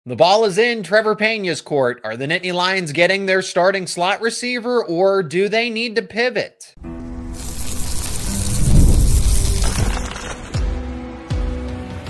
The ball is in Trebor Pena's court. Are the Nittany Lions getting their starting slot receiver, or do they need to pivot?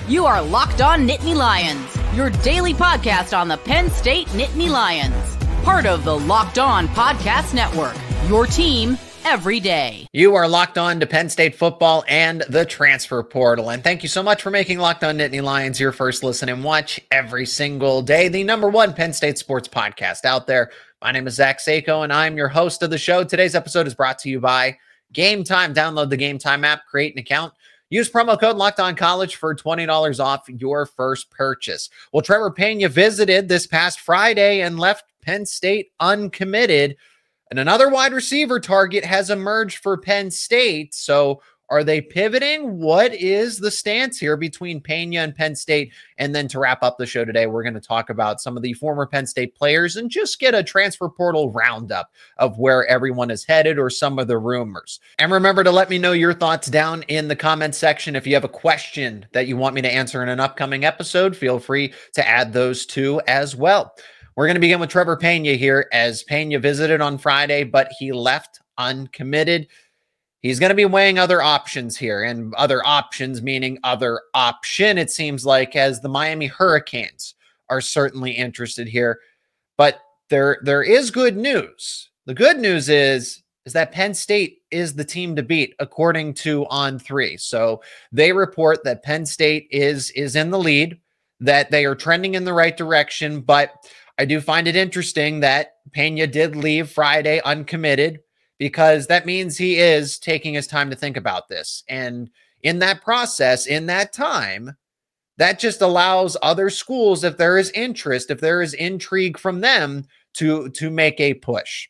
You are Locked On Nittany Lions, your daily podcast on the Penn State Nittany Lions. Part of the Locked On Podcast Network, your team every day. You are locked on to Penn State football and the transfer portal. And thank you so much for making Locked On Nittany Lions your first listen and watch every single day. The #1 Penn State sports podcast out there. My name is Zach Seyko, and I'm your host of the show. Today's episode is brought to you by Gametime. Download the Gametime app, create an account. Use promo code LOCKEDONCollege for $20 off your first purchase. Well, Trebor Pena visited this past Friday and left Penn State uncommitted. And another wide receiver target has emerged for Penn State. So are they pivoting? What is the stance here between Pena and Penn State? And then to wrap up the show today, we're going to talk about some of the former Penn State players and just get a transfer portal roundup of where everyone is headed or some of the rumors. And remember to let me know your thoughts down in the comments section. If you have a question that you want me to answer in an upcoming episode, feel free to add those too as well. We're going to begin with Trebor Pena here, as Pena visited on Friday, but he left uncommitted. He's going to be weighing other options here, and other options meaning other option, it seems like, as the Miami Hurricanes are certainly interested here. But there is good news. The good news is that Penn State is the team to beat, according to On3. So they report that Penn State is in the lead, that they are trending in the right direction, but I do find it interesting that Pena did leave Friday uncommitted, because that means he is taking his time to think about this. And in that process, in that time, that just allows other schools, if there is interest, if there is intrigue from them, to make a push.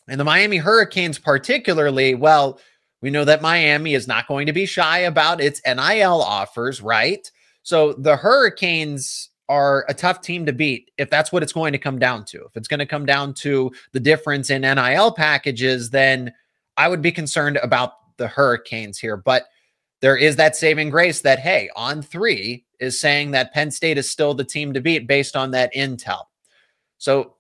And the Miami Hurricanes particularly, well, we know that Miami is not going to be shy about its NIL offers, right? So the Hurricanes are a tough team to beat if that's what it's going to come down to. If it's going to come down to the difference in NIL packages, then I would be concerned about the Hurricanes here. But there is that saving grace that, hey, On3 is saying that Penn State is still the team to beat based on that intel. So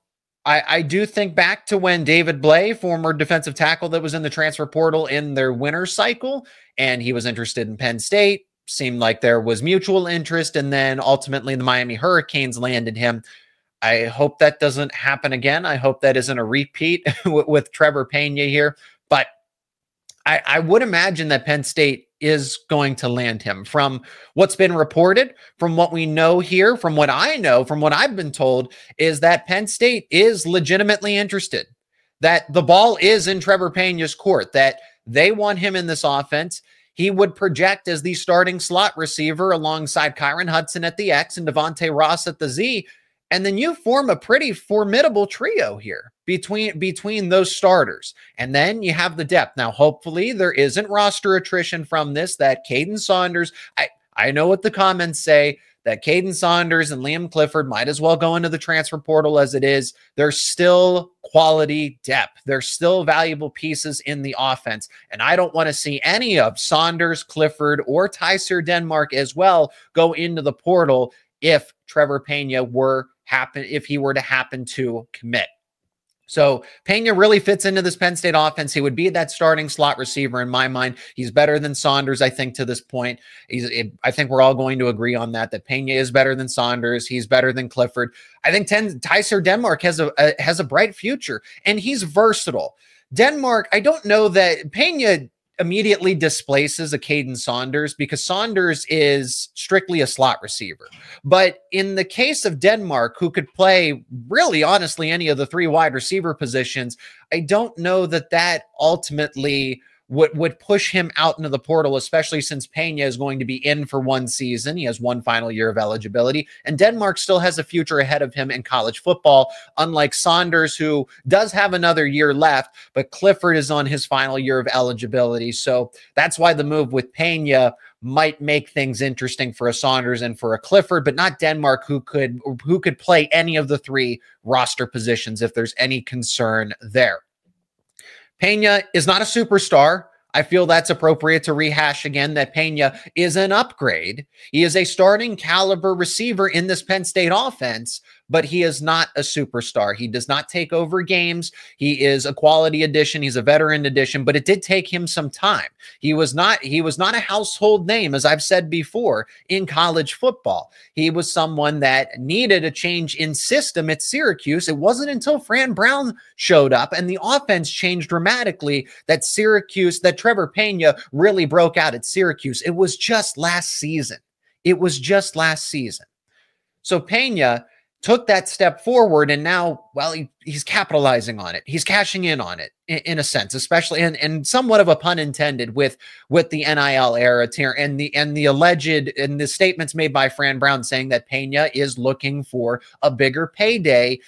I do think back to when David Blay, former defensive tackle that was in the transfer portal in their winter cycle, and he was interested in Penn State. Seemed like there was mutual interest, and then ultimately the Miami Hurricanes landed him. I hope that doesn't happen again. I hope that isn't a repeat with Trebor Pena here, but I would imagine that Penn State is going to land him. From what's been reported, from what we know here, from what I know, from what I've been told, is that Penn State is legitimately interested, that the ball is in Trebor Pena's court, that they want him in this offense. He would project as the starting slot receiver alongside Kyron Hudson at the X and Devontae Ross at the Z. And then you form a pretty formidable trio here between those starters. And then you have the depth. Now, hopefully there isn't roster attrition from this, that Caden Saunders, I know what the comments say, that Caden Saunders and Liam Clifford might as well go into the transfer portal as it is. There's still quality depth. There's still valuable pieces in the offense. And I don't want to see any of Saunders, Clifford, or Tyser Denmark as well go into the portal if Trebor Pena were to happen to commit. So Pena really fits into this Penn State offense. He would be that starting slot receiver in my mind. He's better than Saunders, I think, to this point. I think we're all going to agree on that Pena is better than Saunders. He's better than Clifford. I think Tyser Denmark has a bright future, and he's versatile. Denmark, I don't know that Pena immediately displaces a Caden Saunders, because Saunders is strictly a slot receiver. But in the case of Denmark, who could play really honestly any of the three wide receiver positions, I don't know that ultimately would push him out into the portal, especially since Pena is going to be in for one season. He has one final year of eligibility, and Denmark still has a future ahead of him in college football, unlike Saunders, who does have another year left, but Clifford is on his final year of eligibility. So that's why the move with Pena might make things interesting for a Saunders and for a Clifford, but not Denmark, who could play any of the three roster positions if there's any concern there. Pena is not a superstar. I feel that's appropriate to rehash again that Pena is an upgrade. He is a starting caliber receiver in this Penn State offense, but he is not a superstar. He does not take over games. He is a quality addition. He's a veteran addition, but it did take him some time. He was not a household name, as I've said before, in college football. He was someone that needed a change in system at Syracuse. It wasn't until Fran Brown showed up and the offense changed dramatically that Trebor Pena really broke out at Syracuse. It was just last season. So Pena took that step forward, and now, well, he's capitalizing on it. He's cashing in on it in a sense, especially, and somewhat of a pun intended with the NIL era and the alleged, and the statements made by Fran Brown saying that Pena is looking for a bigger payday,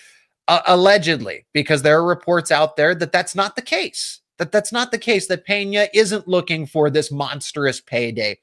allegedly, because there are reports out there that that's not the case. That Pena isn't looking for this monstrous payday.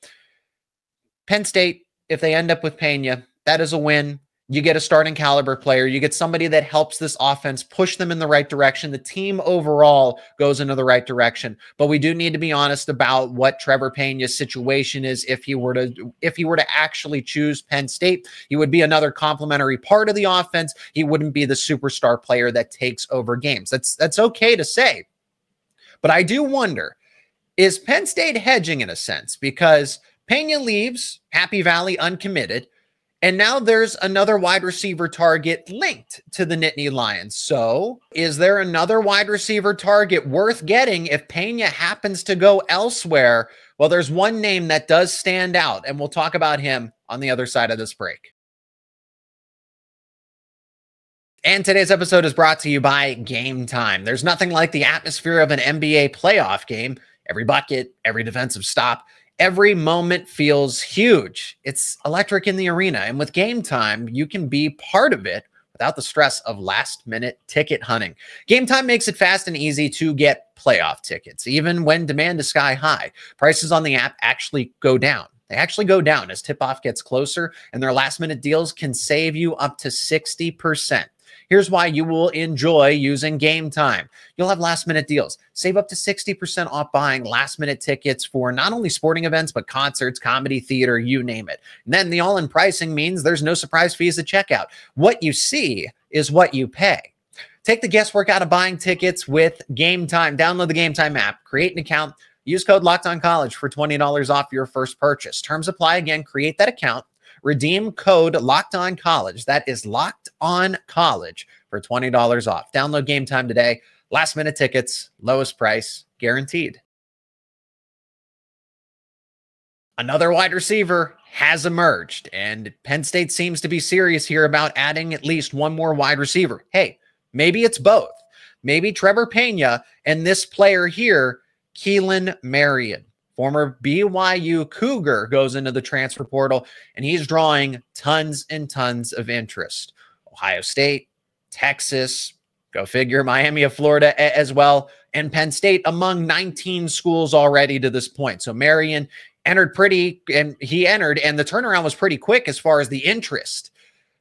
Penn State, if they end up with Pena, that is a win. You get a starting caliber player. You get somebody that helps this offense push them in the right direction. The team overall goes into the right direction. But we do need to be honest about what Trebor Pena's situation is. If he were to actually choose Penn State, he would be another complementary part of the offense. He wouldn't be the superstar player that takes over games. That's okay to say. But I do wonder, is Penn State hedging in a sense? Because Pena leaves Happy Valley uncommitted, and now there's another wide receiver target linked to the Nittany Lions. So is there another wide receiver target worth getting if Pena happens to go elsewhere? Well, there's one name that does stand out, and we'll talk about him on the other side of this break. And today's episode is brought to you by Gametime. There's nothing like the atmosphere of an NBA playoff game. Every bucket, every defensive stop, every moment feels huge. It's electric in the arena. And with Gametime, you can be part of it without the stress of last-minute ticket hunting. Gametime makes it fast and easy to get playoff tickets, even when demand is sky high. Prices on the app actually go down. They actually go down as tip-off gets closer, and their last-minute deals can save you up to 60%. Here's why you will enjoy using Gametime. You'll have last-minute deals. Save up to 60% off buying last-minute tickets for not only sporting events, but concerts, comedy, theater, you name it. And then the all-in pricing means there's no surprise fees at checkout. What you see is what you pay. Take the guesswork out of buying tickets with Gametime. Download the Gametime app, create an account, use code LOCKEDONCollege for $20 off your first purchase. Terms apply. Again, create that account. Redeem code LOCKEDONCollege. That is LOCKEDONCollege for $20 off. Download Gametime today. Last minute tickets, lowest price guaranteed. Another wide receiver has emerged, and Penn State seems to be serious here about adding at least one more wide receiver. Hey, maybe it's both. Maybe Trebor Pena and this player here, Keelan Marion, former BYU Cougar, goes into the transfer portal, and he's drawing tons and tons of interest. Ohio State, Texas, go figure, Miami of Florida as well, and Penn State among 19 schools already to this point. So Marion entered and the turnaround was pretty quick as far as the interest.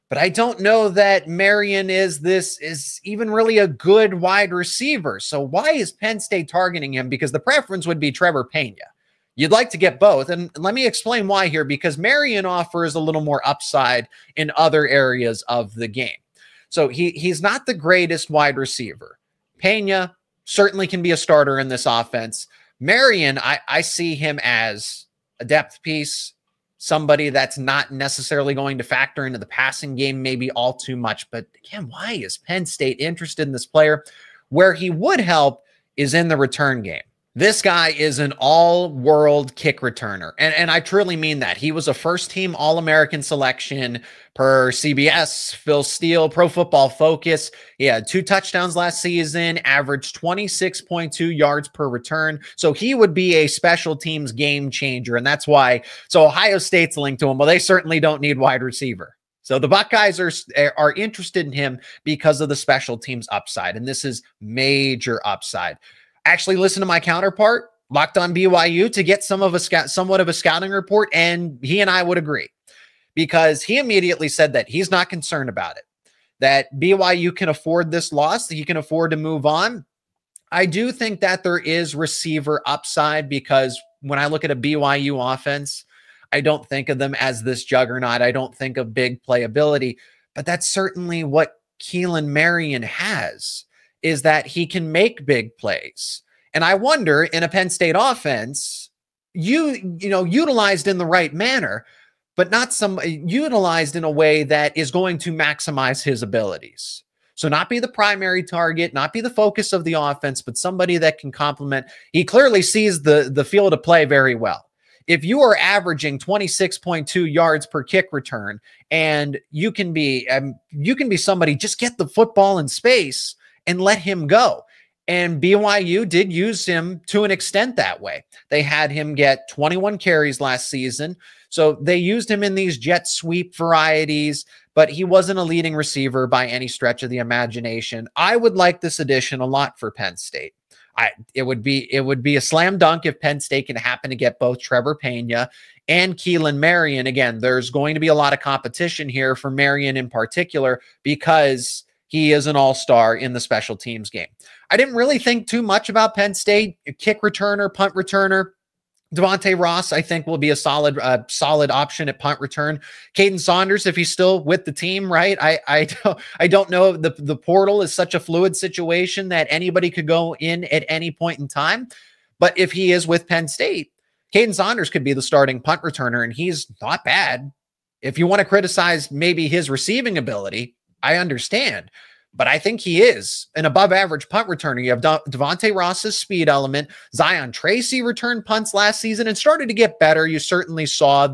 But I don't know that Marion is even really a good wide receiver. So why is Penn State targeting him? Because the preference would be Trebor Pena. You'd like to get both. And let me explain why here, because Marion offers a little more upside in other areas of the game. So he's not the greatest wide receiver. Pena certainly can be a starter in this offense. Marion, I see him as a depth piece, somebody that's not necessarily going to factor into the passing game maybe all too much. But again, why is Penn State interested in this player? Where he would help is in the return game. This guy is an all-world kick returner, and I truly mean that. He was a first-team All-American selection per CBS, Phil Steele, Pro Football Focus. He had 2 touchdowns last season, averaged 26.2 yards per return. So he would be a special teams game changer, and that's why. So Ohio State's linked to him. Well, they certainly don't need wide receiver. So the Buckeyes are interested in him because of the special teams upside, and this is major upside. Actually, listen to my counterpart, Locked On BYU, to get somewhat of a scouting report, and he and I would agree, because he immediately said that he's not concerned about it, that BYU can afford this loss, that he can afford to move on. I do think that there is receiver upside because when I look at a BYU offense, I don't think of them as this juggernaut. I don't think of big playability, but that's certainly what Keelan Marion has, is that he can make big plays. And I wonder, in a Penn State offense, utilized in the right manner, but not utilized in a way that is going to maximize his abilities. So not be the primary target, not be the focus of the offense, but somebody that can complement. He clearly sees the field of play very well. If you are averaging 26.2 yards per kick return, and you can be somebody, just get the football in space and let him go. And BYU did use him to an extent that way. They had him get 21 carries last season. So they used him in these jet sweep varieties, but he wasn't a leading receiver by any stretch of the imagination. I would like this addition a lot for Penn State. It would be a slam dunk if Penn State can happen to get both Trebor Pena and Keelan Marion. Again, there's going to be a lot of competition here for Marion in particular because he is an all-star in the special teams game. I didn't really think too much about Penn State. A kick returner, punt returner. Devontae Ross, I think, will be a solid option at punt return. Caden Saunders, if he's still with the team, right? I don't know. The portal is such a fluid situation that anybody could go in at any point in time. But if he is with Penn State, Caden Saunders could be the starting punt returner, and he's not bad. If you want to criticize maybe his receiving ability, I understand. But I think he is an above-average punt returner. You have Devontae Ross's speed element. Zion Tracy returned punts last season and started to get better. You certainly saw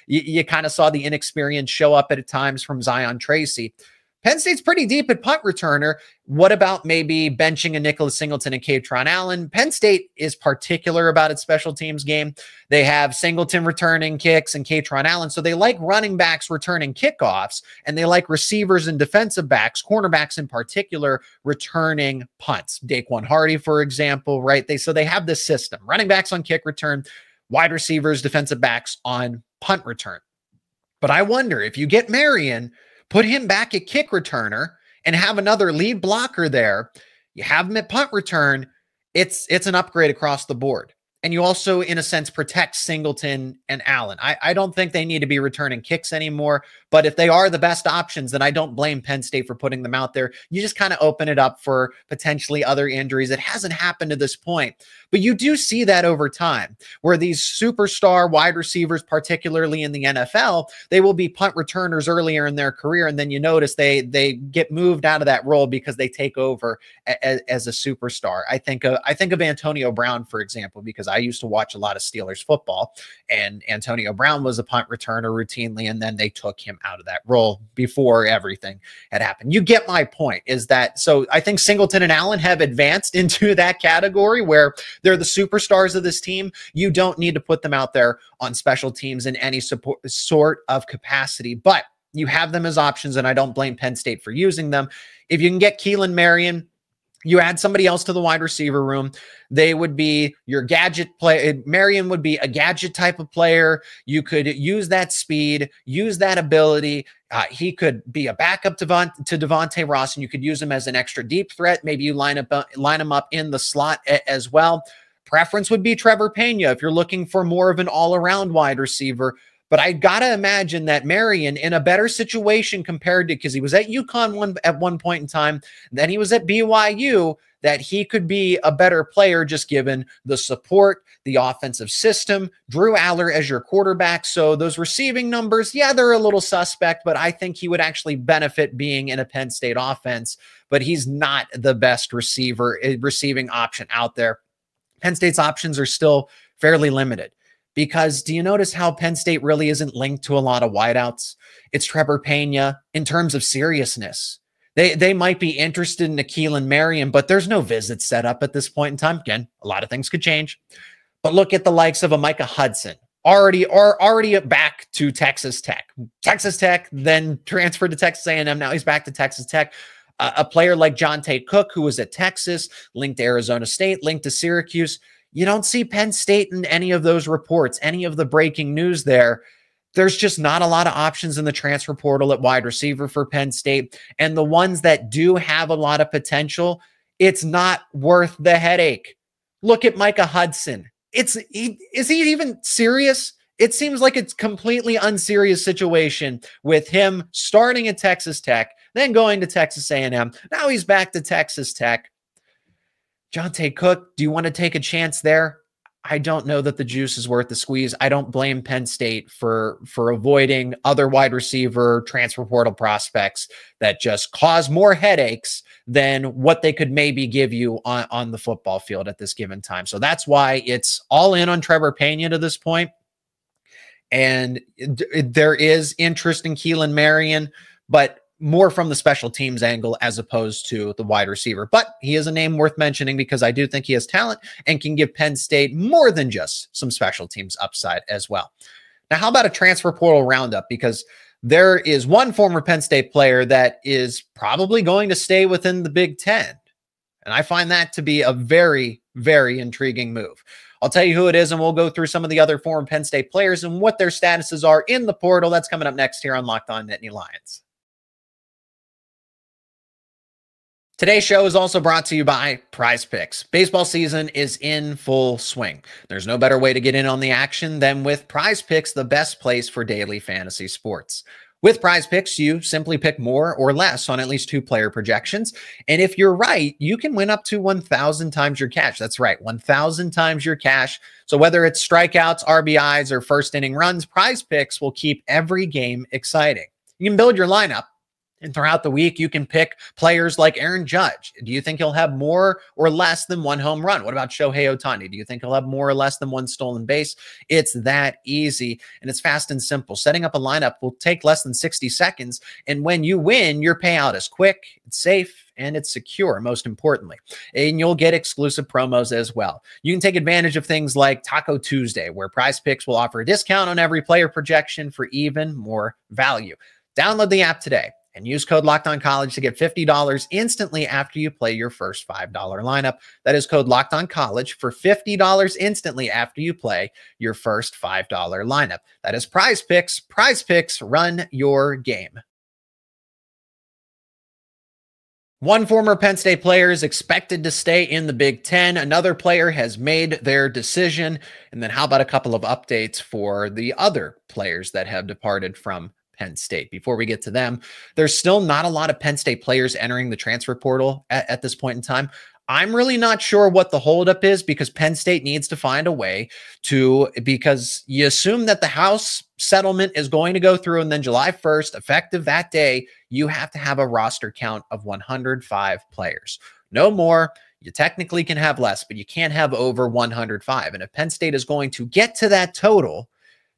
you kind of saw the inexperience show up at times from Zion Tracy. Penn State's pretty deep at punt returner. What about maybe benching a Nicholas Singleton and Katron Allen? Penn State is particular about its special teams game. They have Singleton returning kicks and Katron Allen, so they like running backs returning kickoffs, and they like receivers and defensive backs, cornerbacks in particular, returning punts. Daquan Hardy, for example, right? So they have this system: running backs on kick return, wide receivers, defensive backs on punt return. But I wonder if you get Marion, put him back at kick returner, and have another lead blocker there. You have him at punt return. It's an upgrade across the board. And you also, in a sense, protect Singleton and Allen. I don't think they need to be returning kicks anymore, but if they are the best options, then I don't blame Penn State for putting them out there. You just kind of open it up for potentially other injuries. It hasn't happened to this point, but you do see that over time, where these superstar wide receivers, particularly in the NFL, they will be punt returners earlier in their career, and then you notice they get moved out of that role because they take over as a superstar. I think of Antonio Brown, for example, because I used to watch a lot of Steelers football, and Antonio Brown was a punt returner routinely, and then they took him out of that role before everything had happened. You get my point, is that, so I think Singleton and Allen have advanced into that category where they're the superstars of this team. You don't need to put them out there on special teams in any sort of capacity, but you have them as options, and I don't blame Penn State for using them. If you can get Keelan Marion, you add somebody else to the wide receiver room, they would be your gadget play. Marion would be a gadget type of player. You could use that speed, use that ability. He could be a backup to Devontae Ross, and you could use him as an extra deep threat. Maybe you line him up in the slot as well. Preference would be Trebor Pena if you're looking for more of an all-around wide receiver. But I got to imagine that Marion, in a better situation compared to, because he was at UConn at one point in time, then he was at BYU, that he could be a better player just given the support, the offensive system, Drew Aller as your quarterback. So those receiving numbers, yeah, they're a little suspect, but I think he would actually benefit being in a Penn State offense. But he's not the best receiving option out there. Penn State's options are still fairly limited. Because do you notice how Penn State really isn't linked to a lot of wideouts? It's Trebor Pena in terms of seriousness. They might be interested in a Keelan Marion, but there's no visit set up at this point in time. Again, a lot of things could change. But look at the likes of a Micah Hudson, already back to Texas Tech. Texas Tech, then transferred to Texas A&M. Now he's back to Texas Tech. A player like John Tate Cook, who was at Texas, linked to Arizona State, linked to Syracuse. You don't see Penn State in any of those reports, any of the breaking news there. There's just not a lot of options in the transfer portal at wide receiver for Penn State. And the ones that do have a lot of potential, It's not worth the headache. Look at Micah Hudson. Is he even serious? It seems like it's completely unserious situation with him starting at Texas Tech, then going to Texas A&M. Now he's back to Texas Tech. Jonte Cook, do you want to take a chance there? I don't know that the juice is worth the squeeze. I don't blame Penn State for avoiding other wide receiver transfer portal prospects that just cause more headaches than what they could maybe give you on the football field at this given time. So that's why it's all in on Trebor Pena to this point. And there is interest in Keelan Marion, but more from the special teams angle as opposed to the wide receiver. But he is a name worth mentioning because I do think he has talent and can give Penn State more than just some special teams upside as well. Now, how about a transfer portal roundup? Because there is one former Penn State player that is probably going to stay within the Big Ten. And I find that to be a very, very intriguing move. I'll tell you who it is, and we'll go through some of the other former Penn State players and what their statuses are in the portal. That's coming up next here on Locked On Nittany Lions. Today's show is also brought to you by PrizePicks. Baseball season is in full swing. There's no better way to get in on the action than with PrizePicks, the best place for daily fantasy sports. With PrizePicks, you simply pick more or less on at least 2 player projections. And if you're right, you can win up to 1,000 times your cash. That's right, 1,000 times your cash. So whether it's strikeouts, RBIs, or first inning runs, PrizePicks will keep every game exciting. You can build your lineup. And throughout the week, you can pick players like Aaron Judge. Do you think he'll have more or less than 1 home run? What about Shohei Ohtani? Do you think he'll have more or less than 1 stolen base? It's that easy, and it's fast and simple. Setting up a lineup will take less than 60 seconds, and when you win, your payout is quick, it's safe, and it's secure, most importantly. And you'll get exclusive promos as well. You can take advantage of things like Taco Tuesday, where PrizePicks will offer a discount on every player projection for even more value. Download the app today and use code LOCKEDONCollege to get $50 instantly after you play your first $5 lineup. That is code LOCKEDONCollege for $50 instantly after you play your first $5 lineup. That is PrizePicks. PrizePicks, run your game. One former Penn State player is expected to stay in the Big Ten. Another player has made their decision. And then how about a couple of updates for the other players that have departed from Penn State? Before we get to them, there's still not a lot of Penn State players entering the transfer portal at this point in time. I'm really not sure what the holdup is because Penn State needs to find a way to, because you assume that the House settlement is going to go through, and then July 1st, effective that day, you have to have a roster count of 105 players. No more. You technically can have less, but you can't have over 105. And if Penn State is going to get to that total,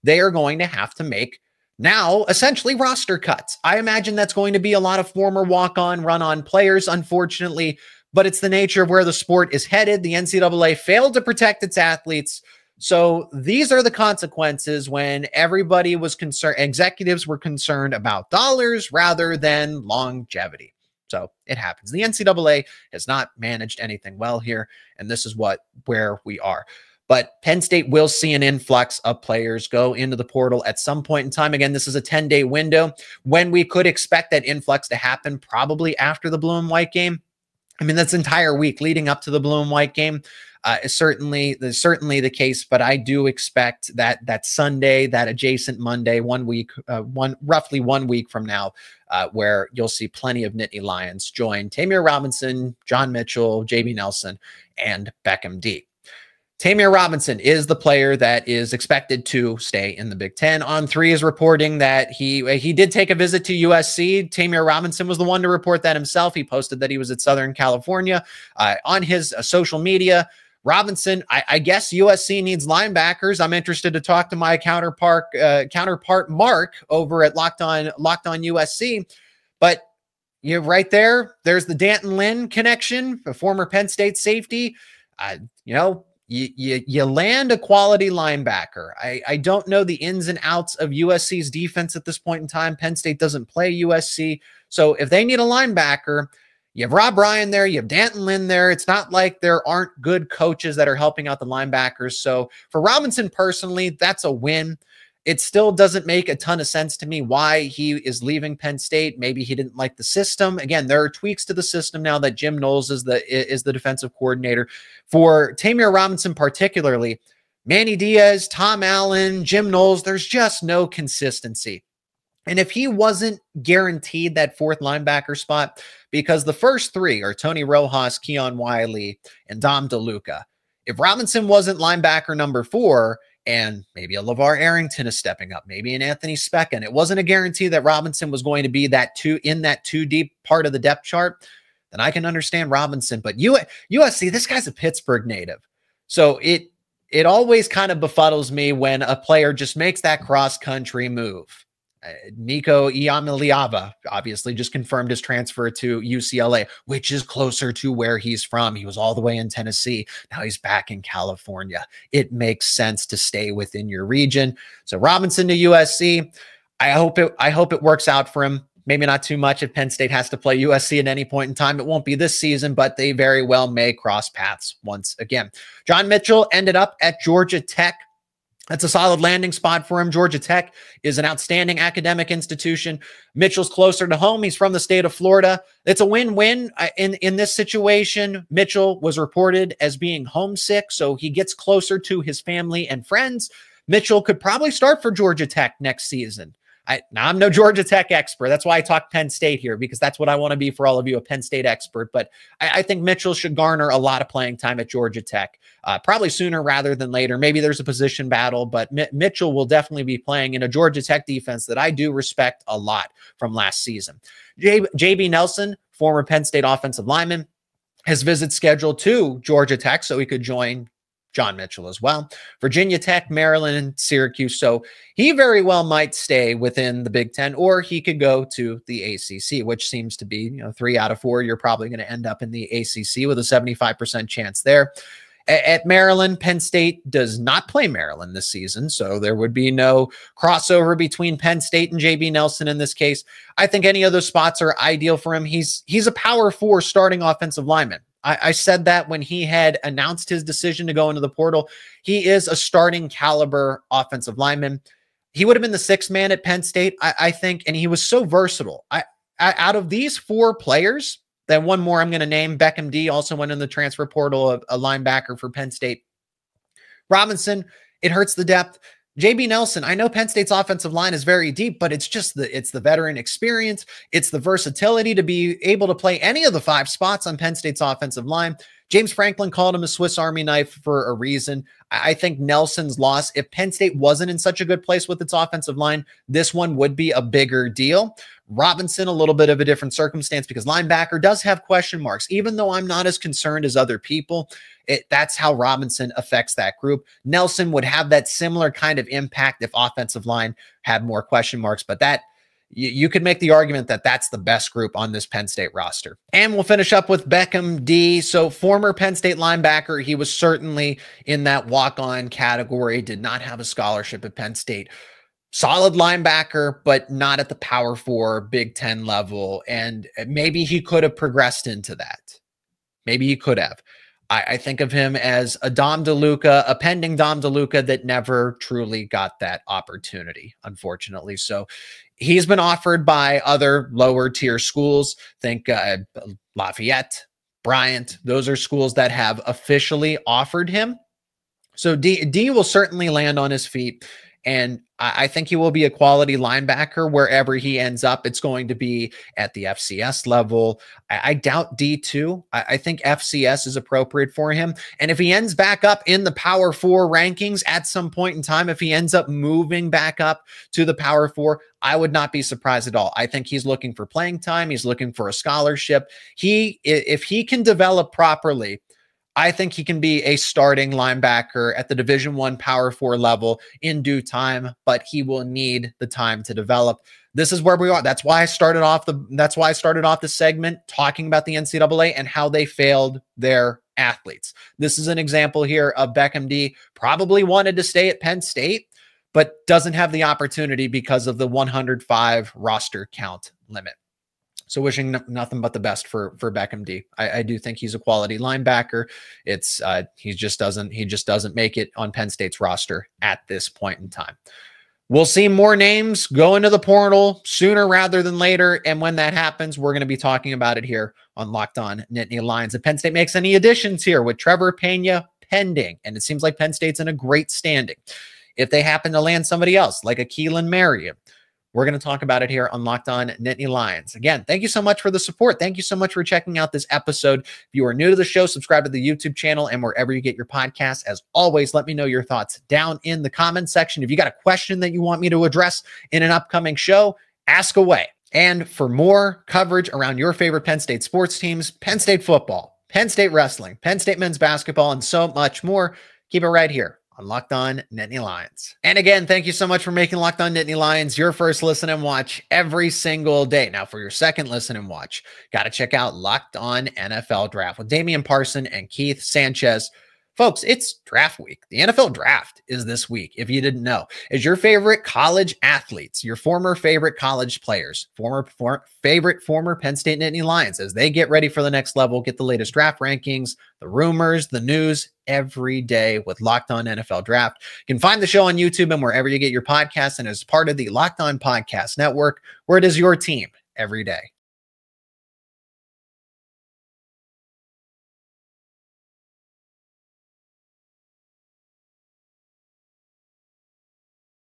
they are going to have to make now essentially roster cuts. I imagine that's going to be a lot of former walk-on, run-on players, unfortunately, but it's the nature of where the sport is headed. The NCAA failed to protect its athletes. So these are the consequences when everybody was concerned, executives were concerned about dollars rather than longevity. So it happens. The NCAA has not managed anything well here, and this is where we are. But Penn State will see an influx of players go into the portal at some point in time. Again, this is a 10-day window when we could expect that influx to happen, probably after the blue and white game. I mean, that's entire week leading up to the blue and white game is certainly the case. But I do expect that Sunday, that adjacent Monday, roughly 1 week from now, where you'll see plenty of Nittany Lions join Tamir Robinson, Jon Mitchell, JB Nelson, and Beckham Dee. Tamir Robinson is the player that is expected to stay in the Big Ten. On3 is reporting that he did take a visit to USC. Tamir Robinson was the one to report that himself. He posted that he was at Southern California on his social media. Robinson, I guess USC needs linebackers. I'm interested to talk to my counterpart Mark over at Locked On USC. But you're right there. There's the D'Anton Lynn connection, a former Penn State safety. You land a quality linebacker. I don't know the ins and outs of USC's defense at this point in time. Penn State doesn't play USC. So if they need a linebacker, you have Rob Ryan there, you have D'Anton Lynn there. It's not like there aren't good coaches that are helping out the linebackers. So for Robinson personally, that's a win. it still doesn't make a ton of sense to me why he is leaving Penn State. Maybe he didn't like the system. Again, there are tweaks to the system now that Jim Knowles is the defensive coordinator. For Tamir Robinson particularly, Manny Diaz, Tom Allen, Jim Knowles, there's just no consistency. And if he wasn't guaranteed that fourth linebacker spot, because the first three are Tony Rojas, Keon Wiley, and Dom DeLuca. If Robinson wasn't linebacker number 4, and maybe a LeVar Arrington is stepping up, maybe an Anthony Speck, and it wasn't a guarantee that Robinson was going to be in that two deep part of the depth chart, then I can understand Robinson. But USC, this guy's a Pittsburgh native. So it always kind of befuddles me when a player just makes that cross-country move. Nico Iamaleava obviously just confirmed his transfer to UCLA, which is closer to where he's from. He was all the way in Tennessee. Now he's back in California. It makes sense to stay within your region. So Robinson to USC, I hope it works out for him. Maybe not too much if Penn State has to play USC at any point in time. It won't be this season, but they very well may cross paths once again. Jon Mitchell ended up at Georgia Tech. That's a solid landing spot for him. Georgia Tech is an outstanding academic institution. Mitchell's closer to home. He's from the state of Florida. It's a win-win in this situation. Mitchell was reported as being homesick, so he gets closer to his family and friends. Mitchell could probably start for Georgia Tech next season. Now, I'm no Georgia Tech expert. That's why I talk Penn State here, because that's what I want to be for all of you, a Penn State expert. But I think Mitchell should garner a lot of playing time at Georgia Tech, probably sooner rather than later. Maybe there's a position battle, but Mitchell will definitely be playing in a Georgia Tech defense that I do respect a lot from last season. J.B. Nelson, former Penn State offensive lineman, has visit scheduled to Georgia Tech, so he could join Jon Mitchell as well. Virginia Tech, Maryland, and Syracuse. So he very well might stay within the Big Ten, or he could go to the ACC, which seems to be, 3 out of 4. You're probably going to end up in the ACC with a 75% chance there. At Maryland, Penn State does not play Maryland this season, so there would be no crossover between Penn State and J.B. Nelson in this case. I think any of those spots are ideal for him. He's a power 4 starting offensive lineman. I said that when he had announced his decision to go into the portal. He is a starting caliber offensive lineman. He would have been the 6th man at Penn State, I think, and he was so versatile. Out of these 4 players, then one more I'm going to name, Beckham Dee also went in the transfer portal, a linebacker for Penn State. Robinson, it hurts the depth. J.B. Nelson, I know Penn State's offensive line is very deep, but it's the veteran experience. It's the versatility to be able to play any of the 5 spots on Penn State's offensive line. James Franklin called him a Swiss Army knife for a reason. I think Nelson's loss, if Penn State wasn't in such a good place with its offensive line, this one would be a bigger deal. Robinson, a little bit of a different circumstance because linebacker does have question marks. Even though I'm not as concerned as other people, that's how Robinson affects that group. Nelson would have that similar kind of impact if offensive line had more question marks, but that you could make the argument that that's the best group on this Penn State roster. And we'll finish up with Beckham Dee. So former Penn State linebacker, he was certainly in that walk-on category, did not have a scholarship at Penn State. Solid linebacker, but not at the Power 4 Big Ten level. And maybe he could have progressed into that. Maybe he could have. I think of him as a Dom DeLuca, a pending Dom DeLuca that never truly got that opportunity, unfortunately. So he's been offered by other lower tier schools. Think Lafayette, Bryant. Those are schools that have officially offered him. So D will certainly land on his feet. And I think he will be a quality linebacker wherever he ends up. It's going to be at the FCS level. I doubt D2. I think FCS is appropriate for him. And if he ends back up in the Power 4 rankings at some point in time, if he ends up moving back up to the Power 4, I would not be surprised at all. I think he's looking for playing time. He's looking for a scholarship. If he can develop properly, I think he can be a starting linebacker at the Division I Power 4 level in due time, but he will need the time to develop. This is where we are. That's why I started off the segment talking about the NCAA and how they failed their athletes. This is an example here of Beckham Dee probably wanted to stay at Penn State, but doesn't have the opportunity because of the 105 roster count limit. So wishing nothing but the best for Beckham Dee. I do think he's a quality linebacker. He just doesn't make it on Penn State's roster at this point in time. We'll see more names go into the portal sooner rather than later. And when that happens, we're going to be talking about it here on Locked On Nittany Lions. If Penn State makes any additions here with Trebor Pena pending, and it seems like Penn State's in a great standing. If they happen to land somebody else, like a Keelan Marion, we're going to talk about it here on Locked On Nittany Lions. Again, thank you so much for the support. Thank you so much for checking out this episode. If you are new to the show, subscribe to the YouTube channel and wherever you get your podcasts. As always, let me know your thoughts down in the comment section. If you got a question that you want me to address in an upcoming show, ask away. And for more coverage around your favorite Penn State sports teams, Penn State football, Penn State wrestling, Penn State men's basketball, and so much more, keep it right here on Locked On Nittany Lions. And again, thank you so much for making Locked On Nittany Lions your first listen and watch every single day. Now, for your second listen and watch, got to check out Locked On NFL Draft with Damian Parson and Keith Sanchez. Folks, it's draft week. The NFL draft is this week, if you didn't know. As your favorite college athletes, your former favorite college players, former Penn State Nittany Lions, as they get ready for the next level, get the latest draft rankings, the rumors, the news, every day with Locked On NFL Draft. You can find the show on YouTube and wherever you get your podcasts, and as part of the Locked On Podcast Network, where it is your team every day.